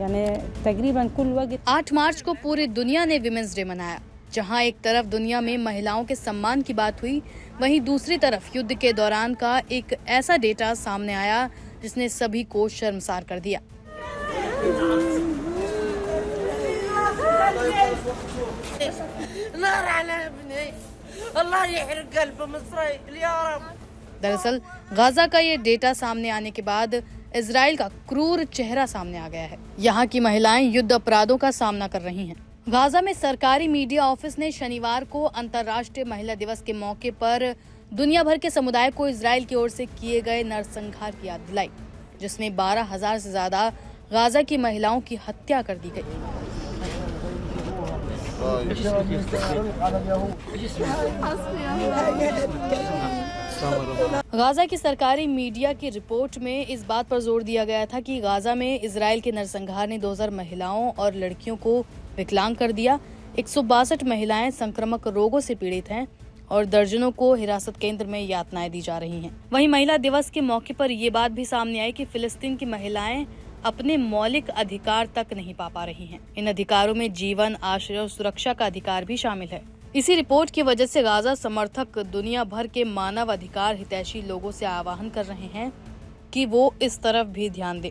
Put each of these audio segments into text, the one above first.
यानी तकरीबन कुल वक्त 8 मार्च को पूरी दुनिया ने विमेंस डे मनाया। जहां एक तरफ दुनिया में महिलाओं के सम्मान की बात हुई, वहीं दूसरी तरफ युद्ध के दौरान का एक ऐसा डेटा सामने आया जिसने सभी को शर्मसार कर दिया। दरअसल गाजा का ये डेटा सामने आने के बाद इजराइल का क्रूर चेहरा सामने आ गया है। यहाँ की महिलाएं युद्ध अपराधों का सामना कर रही हैं। गाजा में सरकारी मीडिया ऑफिस ने शनिवार को अंतर्राष्ट्रीय महिला दिवस के मौके पर दुनिया भर के समुदाय को इजराइल की ओर से किए गए नरसंहार की याद दिलाई, जिसमें 12,000 से ज्यादा गाजा की महिलाओं की हत्या कर दी गई। गाजा की सरकारी मीडिया की रिपोर्ट में इस बात पर जोर दिया गया था कि गाजा में इजराइल के नरसंहार ने 2000 महिलाओं और लड़कियों को विकलांग कर दिया। 162 महिलाएं संक्रामक रोगों से पीड़ित हैं और दर्जनों को हिरासत केंद्र में यातनाएं दी जा रही हैं। वहीं महिला दिवस के मौके पर ये बात भी सामने आई कि फिलिस्तीन की महिलाएं अपने मौलिक अधिकार तक नहीं पा रही हैं। इन अधिकारों में जीवन, आश्रय और सुरक्षा का अधिकार भी शामिल है। इसी रिपोर्ट की वजह से गाजा समर्थक दुनिया भर के मानव अधिकार हितैषी लोगों से आह्वान कर रहे हैं कि वो इस तरफ भी ध्यान दें।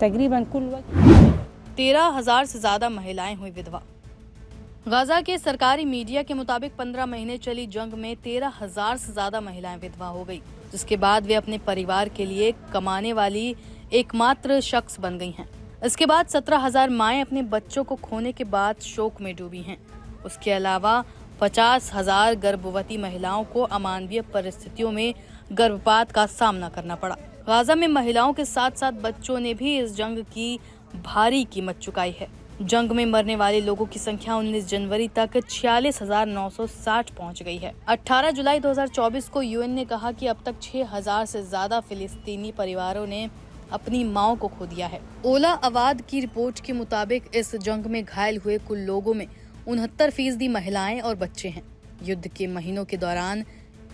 तकरीबन कुल वक्त 13,000 से ज्यादा महिलाएं हुई विधवा। गाजा के सरकारी मीडिया के मुताबिक 15 महीने चली जंग में 13,000 से ज्यादा महिलाएं विधवा हो गई, जिसके बाद वे अपने परिवार के लिए कमाने वाली एकमात्र शख्स बन गई हैं। इसके बाद 17,000 माएं अपने बच्चों को खोने के बाद शोक में डूबी हैं। उसके अलावा 50,000 गर्भवती महिलाओं को अमानवीय परिस्थितियों में गर्भपात का सामना करना पड़ा। गाजा में महिलाओं के साथ साथ बच्चों ने भी इस जंग की भारी कीमत चुकाई है। जंग में मरने वाले लोगों की संख्या 19 जनवरी तक 46,960 पहुंच गई है। 18 जुलाई 2024 को यूएन ने कहा कि अब तक 6,000 से ज्यादा फिलिस्तीनी परिवारों ने अपनी माओ को खो दिया है। ओला अवाद की रिपोर्ट के मुताबिक इस जंग में घायल हुए कुल लोगों में 69% महिलाएं और बच्चे हैं। युद्ध के महीनों के दौरान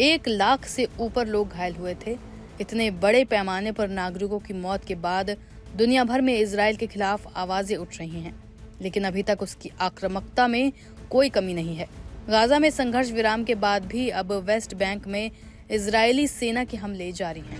1 लाख से ऊपर लोग घायल हुए थे। इतने बड़े पैमाने पर नागरिकों की मौत के बाद दुनिया भर में इजराइल के खिलाफ आवाजें उठ रही हैं, लेकिन अभी तक उसकी आक्रामकता में कोई कमी नहीं है। गाजा में संघर्ष विराम के बाद भी अब वेस्ट बैंक में इजरायली सेना के हमले जारी हैं।